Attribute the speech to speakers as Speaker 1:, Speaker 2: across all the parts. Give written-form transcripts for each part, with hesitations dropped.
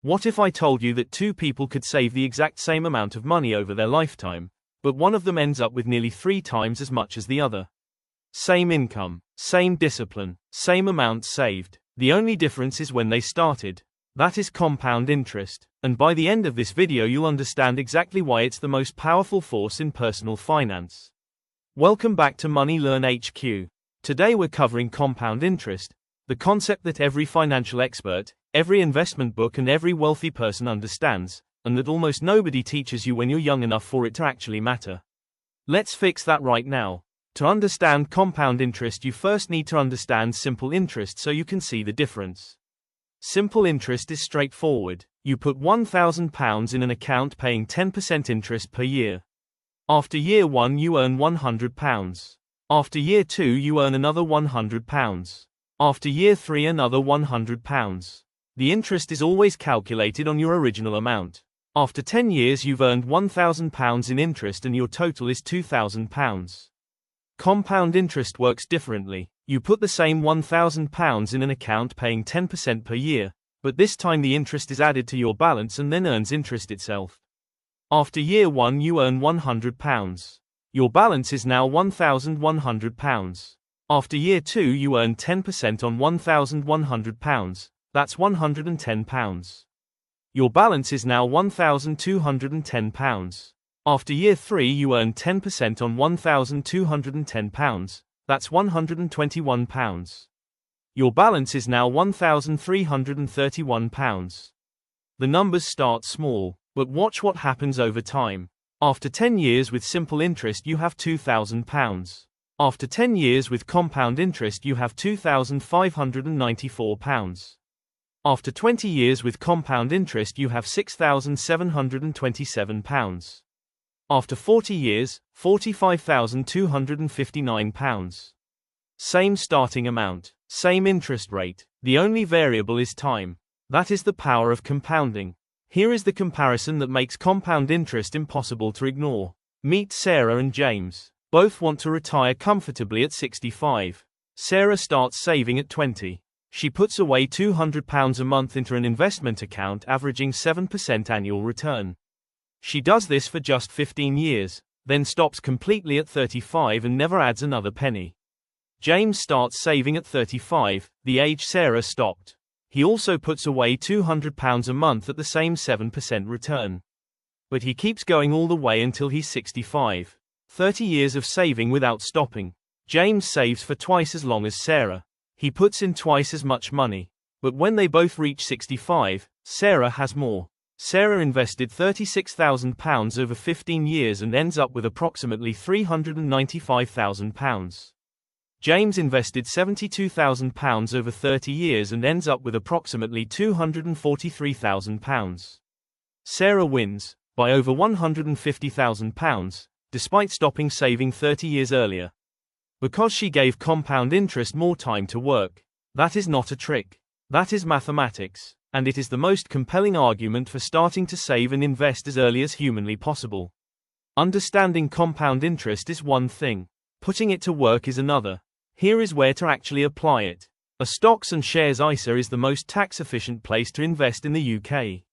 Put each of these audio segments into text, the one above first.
Speaker 1: What if I told you that two people could save the exact same amount of money over their lifetime, but one of them ends up with nearly 3 times as much as the other? Same income, same discipline, same amount saved. The only difference is when they started. That is compound interest, and by the end of this video you'll understand exactly why it's the most powerful force in personal finance. Welcome back to Money Learn HQ. Today we're covering compound interest, the concept that every financial expert, every investment book and every wealthy person understands, and that almost nobody teaches you when you're young enough for it to actually matter. Let's fix that right now. To understand compound interest, you first need to understand simple interest so you can see the difference. Simple interest is straightforward. You put £1,000 in an account paying 10% interest per year. After year 1 you earn £100. After year 2 you earn another £100. After year 3 another £100. The interest is always calculated on your original amount. After 10 years you've earned £1,000 in interest and your total is £2,000. Compound interest works differently. You put the same £1,000 in an account paying 10% per year, but this time the interest is added to your balance and then earns interest itself. After year 1 you earn £100. Your balance is now £1,100. After year 2 you earn 10% on £1,100, that's £110. Your balance is now £1,210. After year 3 you earn 10% on £1,210, that's £121. Your balance is now £1,331. The numbers start small, but watch what happens over time. After 10 years with simple interest you have £2,000. After 10 years with compound interest you have £2,594. After 20 years with compound interest you have £6,727. After 40 years, £45,259. Same starting amount, same interest rate, the only variable is time. That is the power of compounding. Here is the comparison that makes compound interest impossible to ignore. Meet Sarah and James. Both want to retire comfortably at 65. Sarah starts saving at 20. She puts away £200 a month into an investment account averaging 7% annual return. She does this for just 15 years, then stops completely at 35 and never adds another penny. James starts saving at 35, the age Sarah stopped. He also puts away £200 a month at the same 7% return. But he keeps going all the way until he's 65. 30 years of saving without stopping. James saves for twice as long as Sarah. He puts in twice as much money. But when they both reach 65, Sarah has more. Sarah invested £36,000 over 15 years and ends up with approximately £395,000. James invested £72,000 over 30 years and ends up with approximately £243,000. Sarah wins, by over £150,000, despite stopping saving 30 years earlier. Because she gave compound interest more time to work. That is not a trick. That is mathematics. And it is the most compelling argument for starting to save and invest as early as humanly possible. Understanding compound interest is one thing. Putting it to work is another. Here is where to actually apply it. A stocks and shares ISA is the most tax-efficient place to invest in the UK.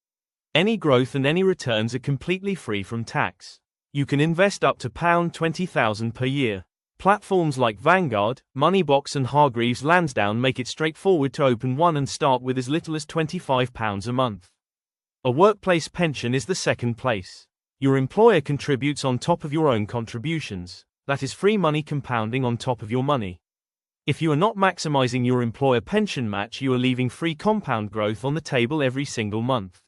Speaker 1: Any growth and any returns are completely free from tax. You can invest up to £20,000 per year. Platforms like Vanguard, Moneybox and Hargreaves Lansdown make it straightforward to open one and start with as little as £25 a month. A workplace pension is the second place. Your employer contributes on top of your own contributions. That is free money compounding on top of your money. If you are not maximizing your employer pension match, you are leaving free compound growth on the table every single month.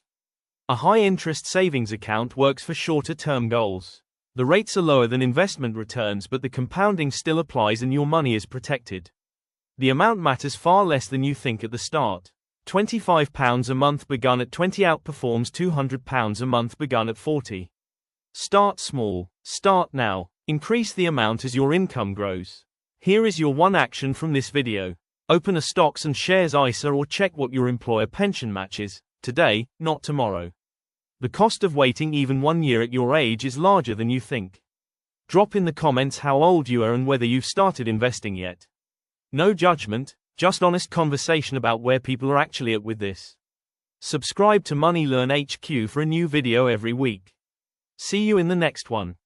Speaker 1: A high-interest savings account works for shorter-term goals. The rates are lower than investment returns, but the compounding still applies and your money is protected. The amount matters far less than you think at the start. £25 a month begun at 20 outperforms £200 a month begun at 40. Start small. Start now. Increase the amount as your income grows. Here is your one action from this video. Open a stocks and shares ISA or check what your employer pension matches, today, not tomorrow. The cost of waiting even 1 year at your age is larger than you think. Drop in the comments how old you are and whether you've started investing yet. No judgment, just honest conversation about where people are actually at with this. Subscribe to MoneyLearn HQ for a new video every week. See you in the next one.